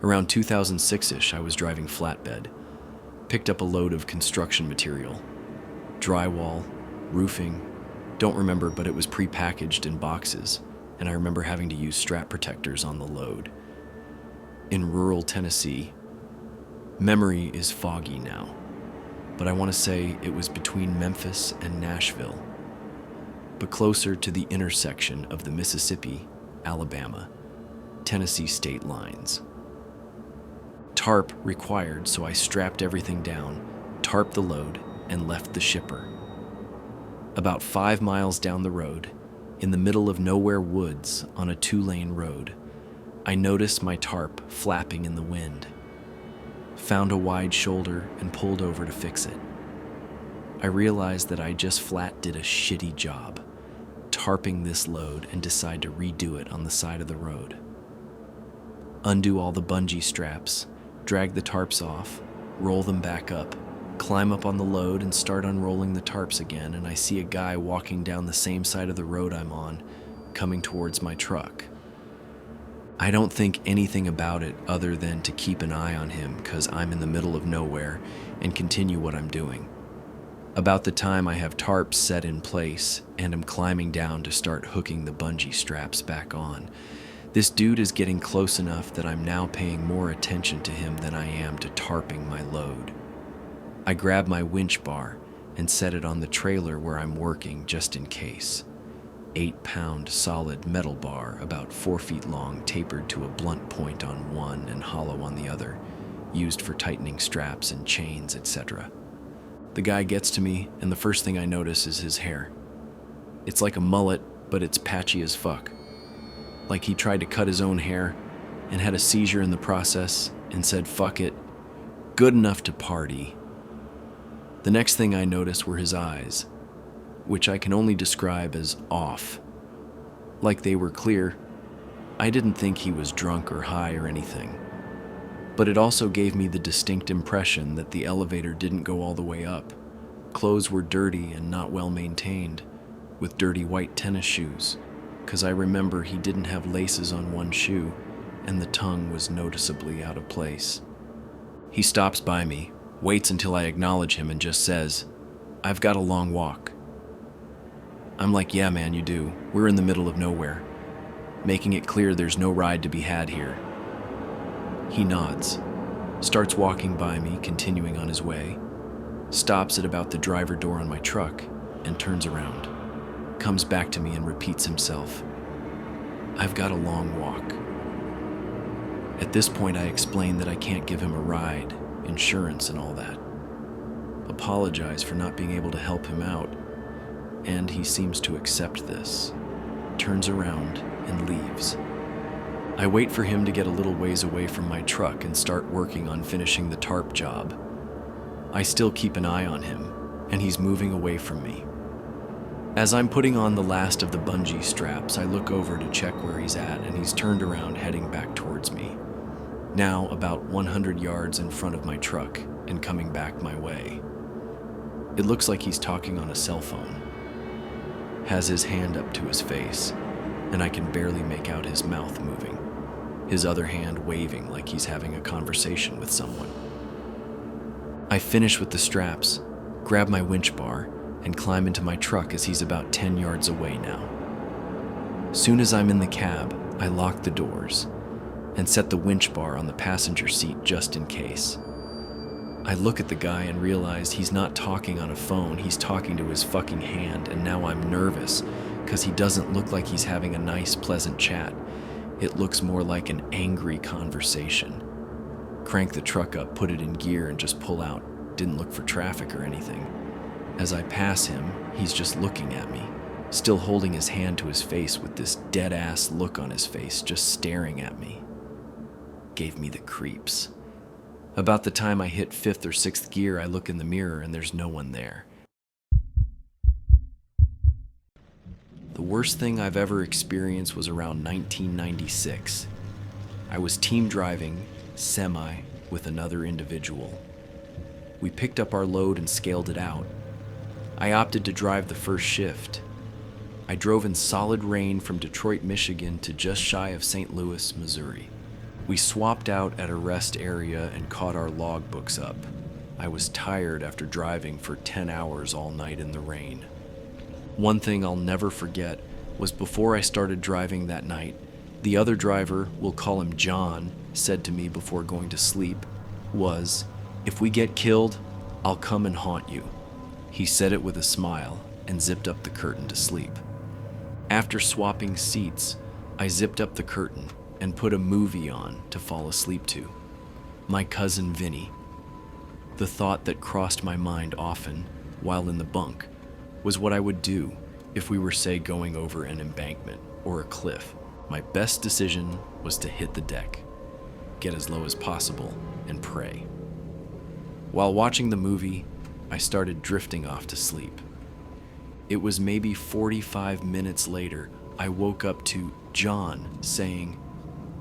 Around 2006-ish, I was driving flatbed, picked up a load of construction material, drywall, roofing, don't remember, but it was pre-packaged in boxes, and I remember having to use strap protectors on the load. In rural Tennessee, memory is foggy now, but I want to say it was between Memphis and Nashville, but closer to the intersection of the Mississippi, Alabama, Tennessee state lines. Tarp required, so I strapped everything down, tarped the load, and left the shipper. About 5 miles down the road, in the middle of nowhere woods on a 2-lane road, I noticed my tarp flapping in the wind. Found a wide shoulder and pulled over to fix it. I realized that I just flat did a shitty job, tarping this load, and decide to redo it on the side of the road. Undo all the bungee straps, drag the tarps off, roll them back up, climb up on the load and start unrolling the tarps again, and I see a guy walking down the same side of the road I'm on, coming towards my truck. I don't think anything about it other than to keep an eye on him because I'm in the middle of nowhere and continue what I'm doing. About the time I have tarps set in place and am climbing down to start hooking the bungee straps back on, this dude is getting close enough that I'm now paying more attention to him than I am to tarping my load. I grab my winch bar and set it on the trailer where I'm working just in case. 8-pound solid metal bar, about 4 feet long, tapered to a blunt point on one and hollow on the other, used for tightening straps and chains, etc. The guy gets to me, and the first thing I notice is his hair. It's like a mullet, but it's patchy as fuck. Like he tried to cut his own hair and had a seizure in the process and said, "Fuck it, good enough to party." The next thing I noticed were his eyes, which I can only describe as off. Like they were clear. I didn't think he was drunk or high or anything. But it also gave me the distinct impression that the elevator didn't go all the way up. Clothes were dirty and not well maintained, with dirty white tennis shoes, because I remember he didn't have laces on one shoe, and the tongue was noticeably out of place. He stops by me, waits until I acknowledge him, and just says, "I've got a long walk." I'm like, "Yeah, man, you do. We're in the middle of nowhere," making it clear there's no ride to be had here. He nods, starts walking by me, continuing on his way, stops at about the driver door on my truck, and turns around, comes back to me and repeats himself, "I've got a long walk." At this point, I explain that I can't give him a ride, insurance and all that. Apologize for not being able to help him out, and he seems to accept this, turns around and leaves. I wait for him to get a little ways away from my truck and start working on finishing the tarp job. I still keep an eye on him, and he's moving away from me. As I'm putting on the last of the bungee straps, I look over to check where he's at, and he's turned around heading back towards me. Now about 100 yards in front of my truck and coming back my way. It looks like he's talking on a cell phone. Has his hand up to his face, and I can barely make out his mouth moving, his other hand waving like he's having a conversation with someone. I finish with the straps, grab my winch bar, and climb into my truck as he's about 10 yards away now. Soon as I'm in the cab, I lock the doors and set the winch bar on the passenger seat just in case. I look at the guy and realize he's not talking on a phone, he's talking to his fucking hand, and now I'm nervous because he doesn't look like he's having a nice, pleasant chat. It looks more like an angry conversation. Crank the truck up, put it in gear, and just pull out. Didn't look for traffic or anything. As I pass him, he's just looking at me, still holding his hand to his face with this dead-ass look on his face, just staring at me. Gave me the creeps. About the time I hit 5th or 6th gear, I look in the mirror and there's no one there. The worst thing I've ever experienced was around 1996. I was team driving, semi, with another individual. We picked up our load and scaled it out. I opted to drive the first shift. I drove in solid rain from Detroit, Michigan to just shy of St. Louis, Missouri. We swapped out at a rest area and caught our logbooks up. I was tired after driving for 10 hours all night in the rain. One thing I'll never forget was before I started driving that night, the other driver, we'll call him John, said to me before going to sleep was, "If we get killed, I'll come and haunt you." He said it with a smile and zipped up the curtain to sleep. After swapping seats, I zipped up the curtain and put a movie on to fall asleep to. My Cousin Vinny. The thought that crossed my mind often, while in the bunk, was what I would do if we were, say, going over an embankment or a cliff. My best decision was to hit the deck, get as low as possible, and pray. While watching the movie, I started drifting off to sleep. It was maybe 45 minutes later, I woke up to John saying,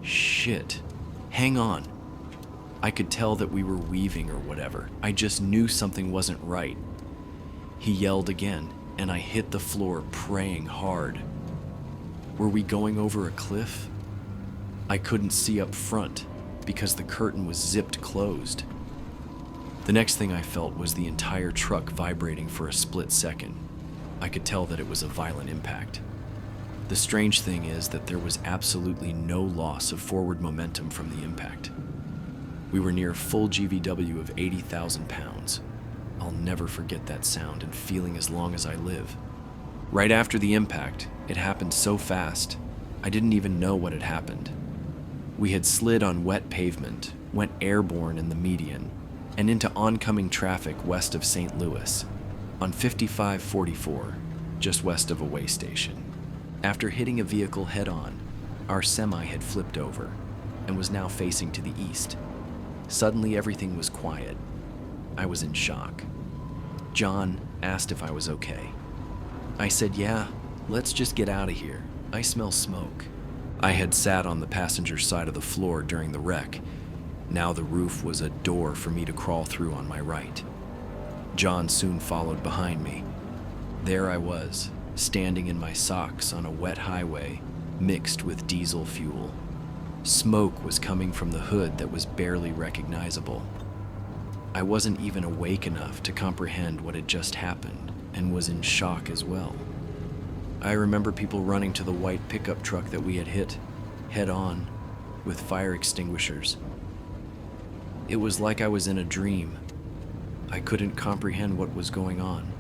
"Shit, hang on." I could tell that we were weaving or whatever. I just knew something wasn't right. He yelled again, and I hit the floor praying hard. Were we going over a cliff? I couldn't see up front because the curtain was zipped closed. The next thing I felt was the entire truck vibrating for a split second. I could tell that it was a violent impact. The strange thing is that there was absolutely no loss of forward momentum from the impact. We were near full GVW of 80,000 pounds. I'll never forget that sound and feeling as long as I live. Right after the impact, it happened so fast, I didn't even know what had happened. We had slid on wet pavement, went airborne in the median, and into oncoming traffic west of St. Louis, on 5544, just west of a way station. After hitting a vehicle head-on, our semi had flipped over and was now facing to the east. Suddenly, everything was quiet. I was in shock. John asked if I was okay. I said, "Yeah, let's just get out of here. I smell smoke." I had sat on the passenger side of the floor during the wreck. Now the roof was a door for me to crawl through on my right. John soon followed behind me. There I was, standing in my socks on a wet highway mixed with diesel fuel. Smoke was coming from the hood that was barely recognizable. I wasn't even awake enough to comprehend what had just happened and was in shock as well. I remember people running to the white pickup truck that we had hit, head on, with fire extinguishers. It was like I was in a dream. I couldn't comprehend what was going on.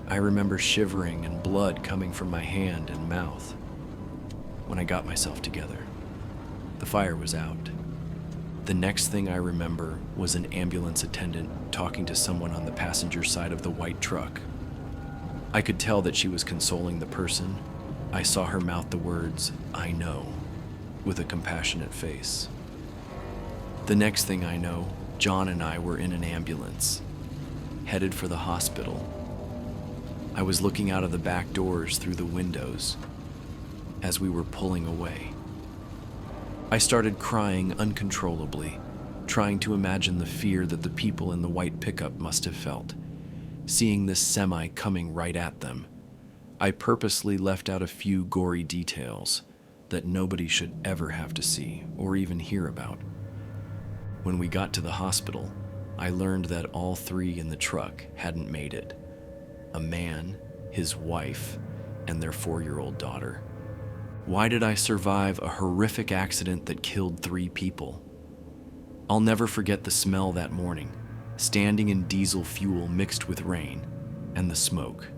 I remember shivering and blood coming from my hand and mouth. When I got myself together, the fire was out. The next thing I remember was an ambulance attendant talking to someone on the passenger side of the white truck. I could tell that she was consoling the person. I saw her mouth the words, "I know," with a compassionate face. The next thing I know, John and I were in an ambulance, headed for the hospital. I was looking out of the back doors through the windows as we were pulling away. I started crying uncontrollably, trying to imagine the fear that the people in the white pickup must have felt, seeing this semi coming right at them. I purposely left out a few gory details that nobody should ever have to see or even hear about. When we got to the hospital, I learned that all three in the truck hadn't made it. A man, his wife, and their 4-year-old daughter. Why did I survive a horrific accident that killed 3 people? I'll never forget the smell that morning, standing in diesel fuel mixed with rain, and the smoke.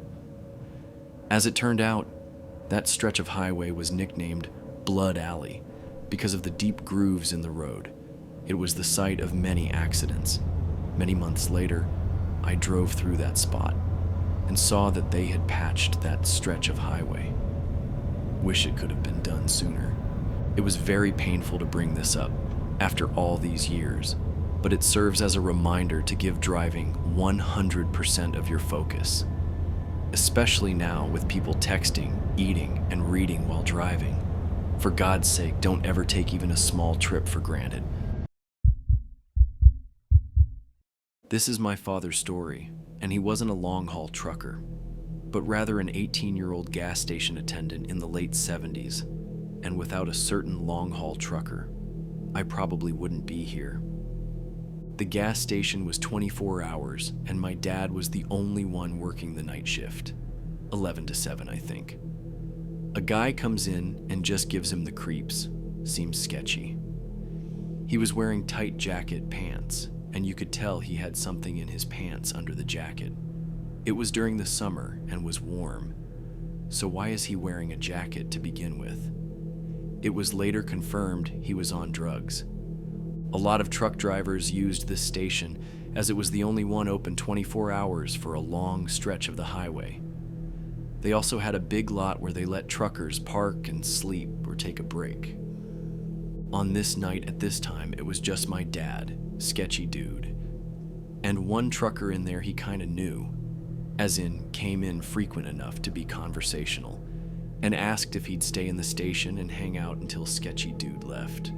As it turned out, that stretch of highway was nicknamed Blood Alley because of the deep grooves in the road. It was the site of many accidents. Many months later, I drove through that spot and saw that they had patched that stretch of highway. Wish it could have been done sooner. It was very painful to bring this up after all these years, but it serves as a reminder to give driving 100% of your focus, especially now with people texting, eating, and reading while driving. For God's sake, don't ever take even a small trip for granted. This is my father's story, and he wasn't a long-haul trucker, but rather an 18-year-old gas station attendant in the late 70s, and without a certain long-haul trucker, I probably wouldn't be here. The gas station was 24 hours, and my dad was the only one working the night shift. 11 to 7, I think. A guy comes in and just gives him the creeps. Seems sketchy. He was wearing tight jacket pants, and you could tell he had something in his pants under the jacket. It was during the summer and was warm, so why is he wearing a jacket to begin with? It was later confirmed he was on drugs. A lot of truck drivers used this station as it was the only one open 24 hours for a long stretch of the highway. They also had a big lot where they let truckers park and sleep or take a break. On this night at this time, it was just my dad, sketchy dude, and one trucker in there he kinda knew, as in came in frequent enough to be conversational, and asked if he'd stay in the station and hang out until sketchy dude left.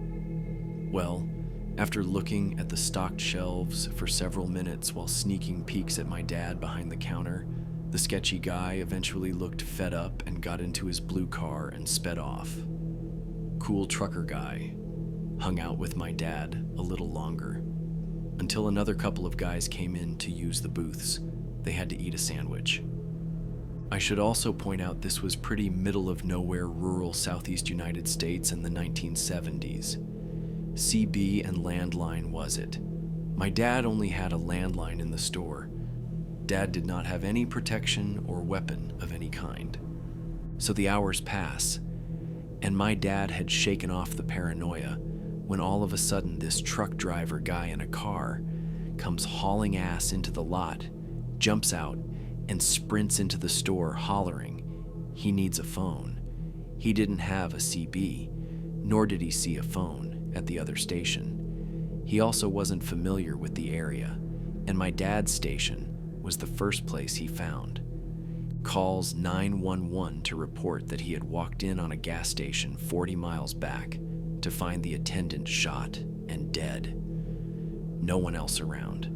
Well, after looking at the stocked shelves for several minutes while sneaking peeks at my dad behind the counter, the sketchy guy eventually looked fed up and got into his blue car and sped off. Cool trucker guy. Hung out with my dad a little longer, until another couple of guys came in to use the booths. They had to eat a sandwich. I should also point out this was pretty middle-of-nowhere rural southeast United States in the 1970s. CB and landline was it. My dad only had a landline in the store. Dad did not have any protection or weapon of any kind. So the hours pass, and my dad had shaken off the paranoia when all of a sudden this truck driver guy in a car comes hauling ass into the lot, jumps out, and sprints into the store hollering he needs a phone. He didn't have a CB, nor did he see a phone at the other station. He also wasn't familiar with the area, and my dad's station was the first place he found. Calls 911 to report that he had walked in on a gas station 40 miles back to find the attendant shot and dead. No one else around.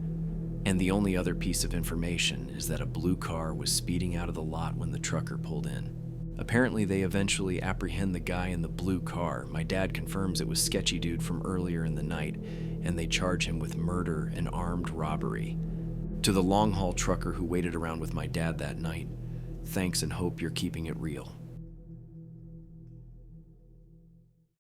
And the only other piece of information is that a blue car was speeding out of the lot when the trucker pulled in. Apparently they eventually apprehend the guy in the blue car. My dad confirms it was sketchy dude from earlier in the night, and they charge him with murder and armed robbery. To the long-haul trucker who waited around with my dad that night, thanks and hope you're keeping it real.